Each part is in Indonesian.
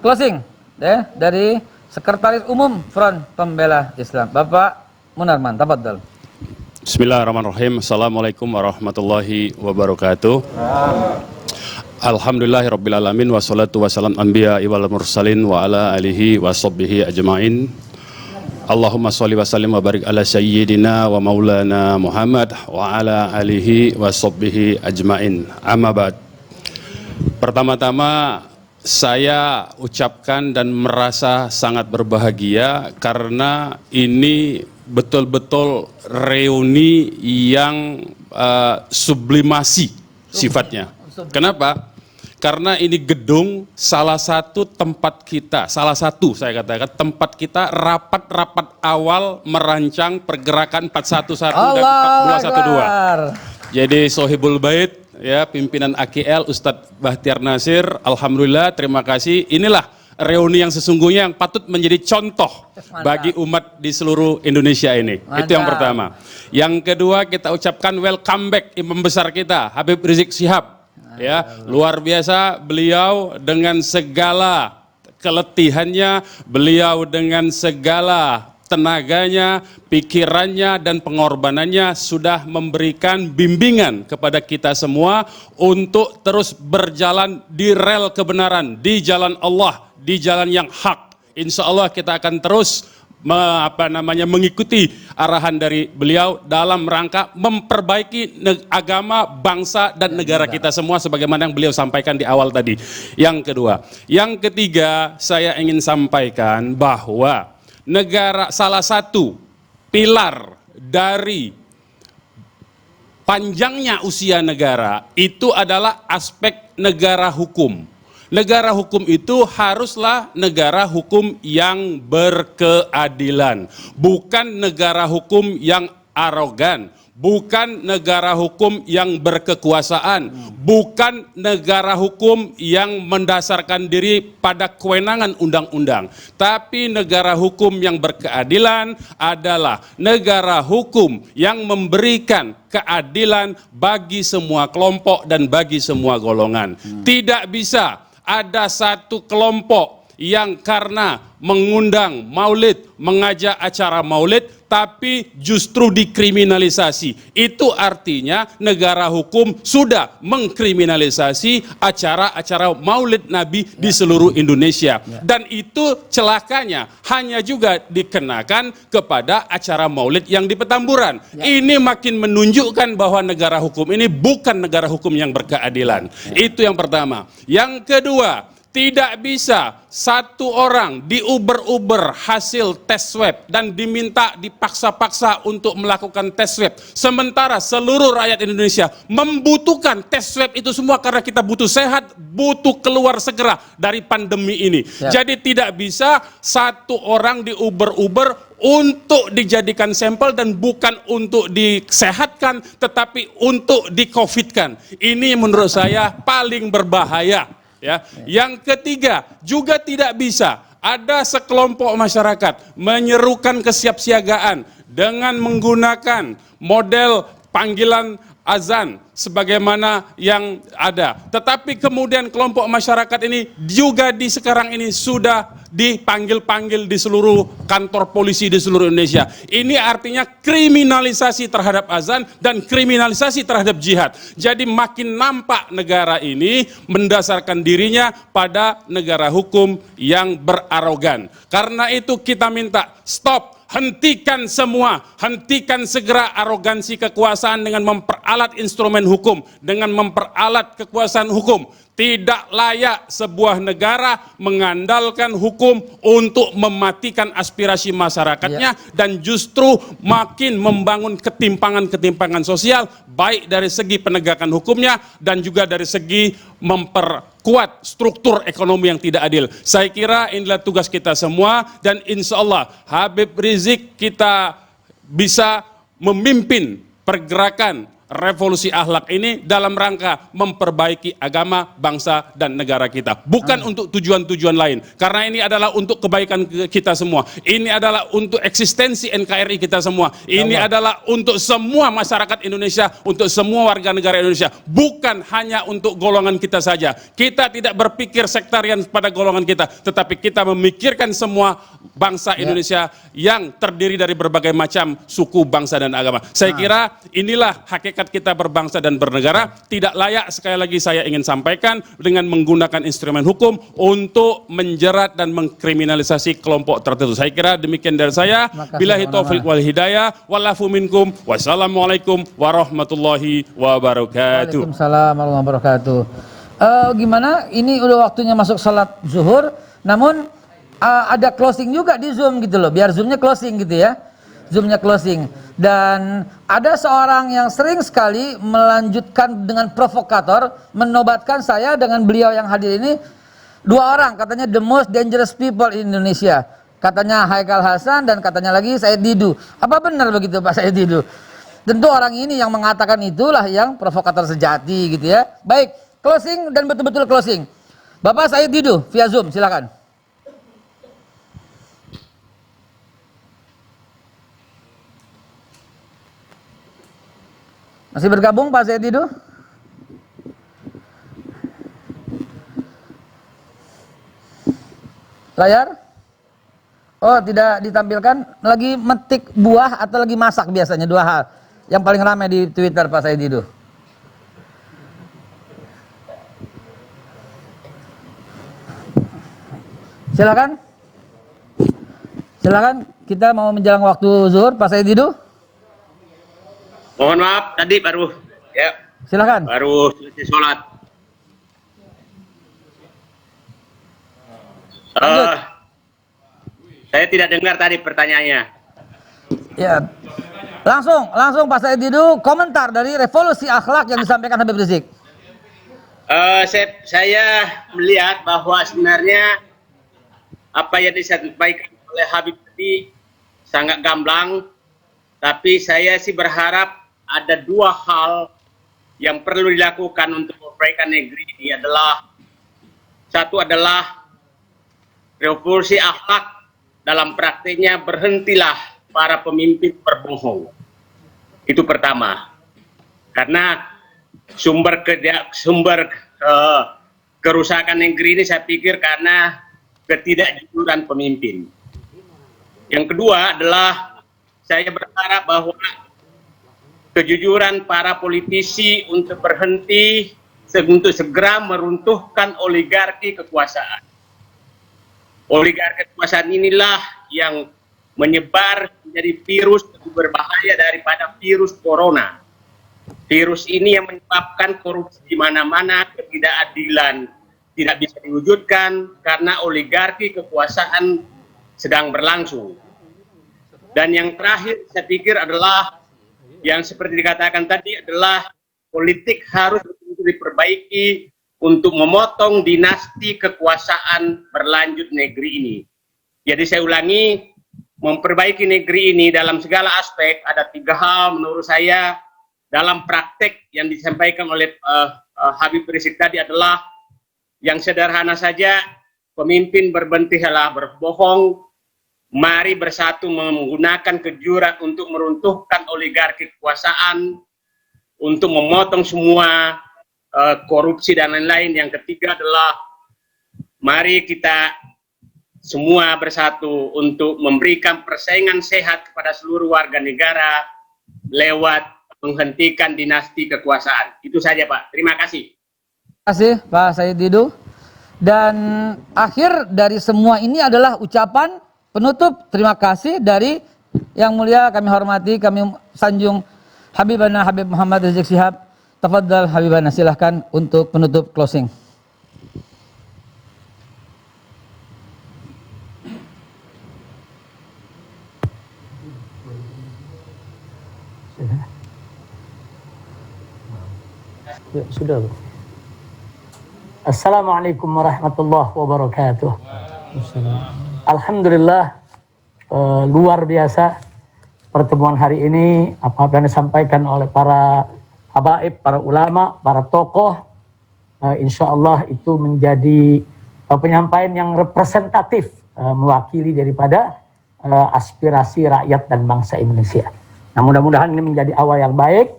closing ya dari Sekretaris Umum Front Pembela Islam, Bapak Munarman. Tafadhol. Bismillahirrahmanirrahim. Assalamualaikum warahmatullahi wabarakatuh. Alhamdulillahirrabbilalamin. Wassalatu wassalam anbiya wal mursalin wa ala alihi wa sahbihi ajma'in. Allahumma sholli wa sallim wa barik ala sayyidina wa maulana Muhammad wa ala alihi wa sahbihi ajma'in. Amma ba'd. Pertama-tama saya ucapkan dan merasa sangat berbahagia karena ini betul-betul reuni yang sublimasi sifatnya. Kenapa? Karena ini gedung salah satu tempat kita, saya katakan tempat kita rapat-rapat awal merancang pergerakan 411 dan 4212. Jadi Sohibul Bait, ya, pimpinan AKL Ustadz Bahtiar Nasir, alhamdulillah, terima kasih. Inilah reuni yang sesungguhnya yang patut menjadi contoh bagi umat di seluruh Indonesia ini. Itu yang pertama. Yang kedua, kita ucapkan welcome back imam besar kita, Habib Rizik Syihab. Ya, luar biasa beliau dengan segala keletihannya, beliau dengan segala tenaganya, pikirannya dan pengorbanannya sudah memberikan bimbingan kepada kita semua untuk terus berjalan di rel kebenaran, di jalan Allah, di jalan yang hak. Insya Allah kita akan terus mengikuti arahan dari beliau dalam rangka memperbaiki agama, bangsa dan negara kita semua sebagaimana yang beliau sampaikan di awal tadi. Yang kedua, yang ketiga, saya ingin sampaikan bahwa salah satu pilar dari panjangnya usia negara itu adalah aspek negara hukum. Negara hukum itu haruslah negara hukum yang berkeadilan, bukan negara hukum yang arogan, bukan negara hukum yang berkekuasaan, bukan negara hukum yang mendasarkan diri pada kewenangan undang-undang. Tapi negara hukum yang berkeadilan adalah negara hukum yang memberikan keadilan bagi semua kelompok dan bagi semua golongan. Tidak bisa ada satu kelompok yang karena mengundang maulid, mengajak acara maulid, tapi justru dikriminalisasi. Itu artinya negara hukum sudah mengkriminalisasi acara-acara maulid Nabi di seluruh Indonesia. Dan itu celakanya hanya juga dikenakan kepada acara maulid yang di Petamburan. Ini makin menunjukkan bahwa negara hukum ini bukan negara hukum yang berkeadilan. Itu yang pertama. Yang kedua, tidak bisa satu orang diuber-uber hasil tes swab dan diminta dipaksa-paksa untuk melakukan tes swab. Sementara seluruh rakyat Indonesia membutuhkan tes swab itu semua karena kita butuh sehat, butuh keluar segera dari pandemi ini. Jadi tidak bisa satu orang diuber-uber untuk dijadikan sampel dan bukan untuk disehatkan tetapi untuk di-COVID-kan. Ini menurut saya paling berbahaya. Ya. Yang ketiga, juga tidak bisa ada sekelompok masyarakat menyerukan kesiapsiagaan dengan menggunakan model panggilan azan sebagaimana yang ada. Tetapi kemudian kelompok masyarakat ini juga sekarang ini sudah dipanggil-panggil di seluruh kantor polisi di seluruh Indonesia. Ini artinya kriminalisasi terhadap azan dan kriminalisasi terhadap jihad. Jadi makin nampak negara ini mendasarkan dirinya pada negara hukum yang berarogan. Karena itu kita minta stop. Hentikan semua, hentikan segera arogansi kekuasaan dengan memperalat instrumen hukum, dengan memperalat kekuasaan hukum. Tidak layak sebuah negara mengandalkan hukum untuk mematikan aspirasi masyarakatnya dan justru makin membangun ketimpangan-ketimpangan sosial baik dari segi penegakan hukumnya dan juga dari segi memperkuat struktur ekonomi yang tidak adil. Saya kira inilah tugas kita semua dan insya Allah Habib Rizik kita bisa memimpin pergerakan revolusi akhlak ini dalam rangka memperbaiki agama, bangsa, dan negara kita. Bukan untuk tujuan-tujuan lain. Karena ini adalah untuk kebaikan kita semua. Ini adalah untuk eksistensi NKRI kita semua. Ini adalah untuk semua masyarakat Indonesia, untuk semua warga negara Indonesia. Bukan hanya untuk golongan kita saja. Kita tidak berpikir sektarian pada golongan kita, tetapi kita memikirkan semua bangsa Indonesia yang terdiri dari berbagai macam suku, bangsa, dan agama. Saya kira inilah hakikat kita berbangsa dan bernegara. Tidak layak, sekali lagi saya ingin sampaikan, dengan menggunakan instrumen hukum untuk menjerat dan mengkriminalisasi kelompok tertentu. Saya kira demikian dari saya. Billahi taufiq wal hidayah. Walafu minkum. Wassalamualaikum warahmatullahi wabarakatuh. Waalaikumsalam warahmatullahi wabarakatuh. Gimana? Ini udah waktunya masuk salat zuhur, namun ada closing juga di Zoom gitu loh, biar Zoomnya closing gitu ya. Zoomnya closing. Dan ada seorang yang sering sekali melanjutkan dengan provokator, menobatkan saya dengan beliau yang hadir ini. 2 orang katanya the most dangerous people in Indonesia. Katanya Haikal Hasan dan katanya lagi Said Didu. Apa benar begitu Pak Said Didu? Tentu orang ini yang mengatakan itulah yang provokator sejati gitu ya. Baik, closing dan betul-betul closing. Bapak Said Didu via Zoom, silakan. Masih bergabung Pak Said Didu? Layar? Oh, tidak ditampilkan. Lagi metik buah atau lagi masak biasanya, 2 hal. Yang paling ramai di Twitter Pak Said Didu. Silakan. Silakan, kita mau menjelang waktu zuhur Pak Said Didu. Mohon maaf, tadi baru ya. Silakan. Baru selesai sholat. Saya tidak dengar tadi pertanyaannya. Ya. Langsung Pak Said Didu komentar dari revolusi akhlak yang disampaikan Habib Rizik. Saya melihat bahwa sebenarnya apa yang disampaikan oleh Habib tadi sangat gamblang, tapi saya sih berharap ada 2 hal yang perlu dilakukan untuk memperbaiki negeri ini adalah, satu adalah revolusi akhlak, dalam praktiknya berhentilah para pemimpin berbohong. Itu pertama. Karena sumber kerusakan negeri ini saya pikir karena ketidakjujuran pemimpin. Yang kedua adalah saya berharap bahwa kejujuran para politisi untuk berhenti, untuk segera meruntuhkan oligarki kekuasaan. Oligarki kekuasaan inilah yang menyebar menjadi virus lebih berbahaya daripada virus corona. Virus ini yang menyebabkan korupsi di mana-mana, ketidakadilan tidak bisa diwujudkan karena oligarki kekuasaan sedang berlangsung. Dan yang terakhir saya pikir adalah yang seperti dikatakan tadi adalah politik harus diperbaiki untuk memotong dinasti kekuasaan berlanjut negeri ini. Jadi saya ulangi, memperbaiki negeri ini dalam segala aspek ada 3 hal menurut saya dalam praktek yang disampaikan oleh Habib Rizik tadi adalah yang sederhana saja, pemimpin berhentilah berbohong, mari bersatu menggunakan kejujuran untuk meruntuhkan oligarki kekuasaan, untuk memotong semua korupsi dan lain-lain. Yang ketiga adalah mari kita semua bersatu untuk memberikan persaingan sehat kepada seluruh warga negara lewat menghentikan dinasti kekuasaan. Itu saja Pak, terima kasih. Terima kasih Pak Said Didu. Dan akhir dari semua ini adalah ucapan penutup terima kasih dari yang mulia kami hormati, kami sanjung Habibana Habib Muhammad Rizik Syihab. Tafadhal Habibana, silahkan untuk penutup closing. Ya, sudah. Assalamualaikum warahmatullahi wabarakatuh. Alhamdulillah, luar biasa pertemuan hari ini. Apa yang disampaikan oleh para habaib, para ulama, para tokoh, insya Allah itu menjadi penyampaian yang representatif mewakili daripada aspirasi rakyat dan bangsa Indonesia. Nah, mudah-mudahan ini menjadi awal yang baik.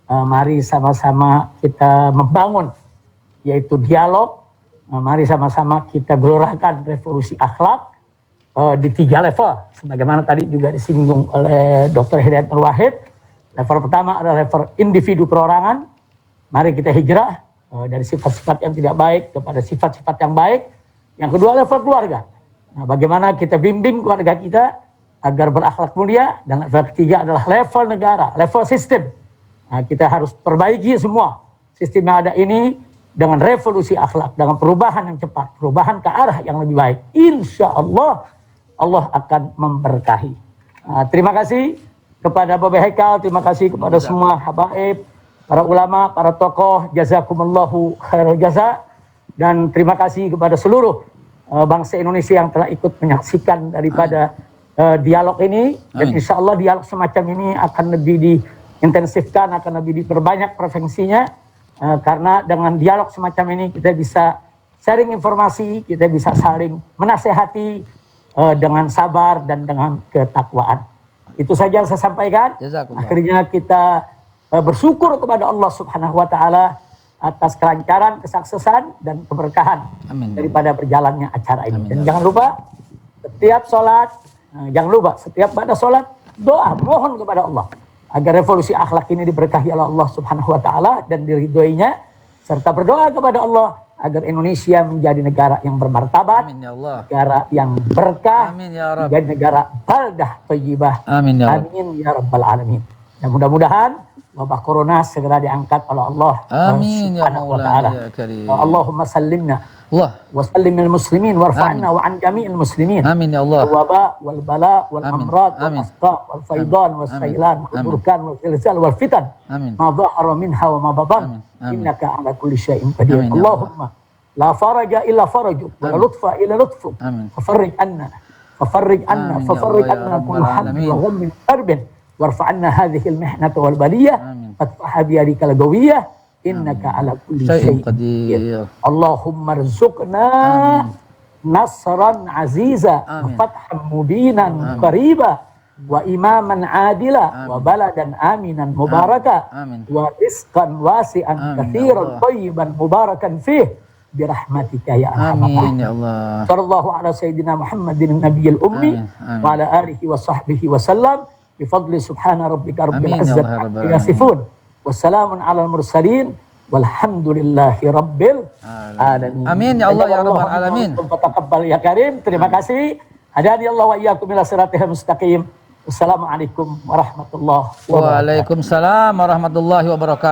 Mari sama-sama kita membangun yaitu dialog. Mari sama-sama kita gelorakan revolusi akhlak di 3 level. Sebagaimana tadi juga disinggung oleh Dr. Hidayat Nur Wahid. Level pertama adalah level individu perorangan. Mari kita hijrah dari sifat-sifat yang tidak baik kepada sifat-sifat yang baik. Yang kedua level keluarga. Nah, bagaimana kita bimbing keluarga kita agar berakhlak mulia. Dan level ketiga adalah level negara, level sistem. Nah, kita harus perbaiki semua sistem yang ada ini dengan revolusi akhlak, dengan perubahan yang cepat, perubahan ke arah yang lebih baik. Insya Allah, Allah akan memberkahi. Terima kasih kepada Bapak Haikal, terima kasih kepada semua habaib, para ulama, para tokoh, jazakumullahu khairul jaza. Dan terima kasih kepada seluruh bangsa Indonesia yang telah ikut menyaksikan daripada dialog ini. Dan insya Allah dialog semacam ini akan lebih diintensifkan, akan lebih diperbanyak frekuensinya. Karena dengan dialog semacam ini kita bisa sharing informasi, kita bisa saling menasehati dengan sabar dan dengan ketakwaan. Itu saja yang saya sampaikan. Akhirnya kita bersyukur kepada Allah Subhanahu wa Ta'ala atas kelancaran, kesuksesan dan keberkahan daripada berjalannya acara ini. Dan jangan lupa setiap sholat, setiap pada sholat doa, mohon kepada Allah agar revolusi akhlak ini diberkahi oleh Allah Subhanahu wa Ta'ala dan diridhoinya, serta berdoa kepada Allah agar Indonesia menjadi negara yang bermartabat, Amin, ya Allah. negara yang berkah, Amin, ya Rabb. menjadi negara baldah thayyibah. Amin, ya Rabb. Amin ya rabbal alamin. Dan mudah-mudahan wabah corona segera diangkat oleh Allah Amin ya Subhanahu wa Maulana Ta'ala. ya Karim. Allahumma sallimna Allah. wa sallimil muslimin warfa'na wa an jami'il muslimin. Amin ya Allah. Wabah wal bala wal Amin. amrad wal Amin. asqa wal faidan wal sailan wal burkan wal zilzal wal fitan. Amin. Ma dhahara minha wa ma batan. Amin. Amin. Innaka ala kulli syai'in qadir. Amin, ya Allahumma la faraja illa farajuk wa la lutfa illa lutfuk. Amin. Fafarrij anna fafarrij anna Amin, ya fafarrij Allah, ya anna kullu Rabbal hamdin alamin. wa ghammin karbin warfa'anna hadhihi al-mihnata wal baliyah Amin. fatfaha biyadika al-gawiyah innaka ala kulli Syai'in syai'in qadir. qadir. Allahumma rzuqna nasran aziza wa fathan mubinan qariba wa imaman adila wa baladan aminan mubaraka Amin. wa rizqan wasi'an Amin, ya kathiran Allah. tayyiban mubarakan fih birahmatika ya arhamar Amin rahimin. ya Allah. Sallallahu ala sayyidina Muhammadin nabiyil ummi Amin, amin. wa ala alihi wa sahbihi wa sallam bifadli subhana rabbika rabbil Amin, ya izzati Allah, amma Rabbal yasifun wassalamun ala mursalin walhamdulillahi rabbil alamin. Amin, ya Allah, ya Rabbal alamin. Taqabbal ya karim. Terima kasih. Hadani Allah wa iyyakum ila siratal mustaqim. Wassalamualaikum warahmatullahi wabarakatuh. Waalaikumsalam warahmatullahi wabarakatuh.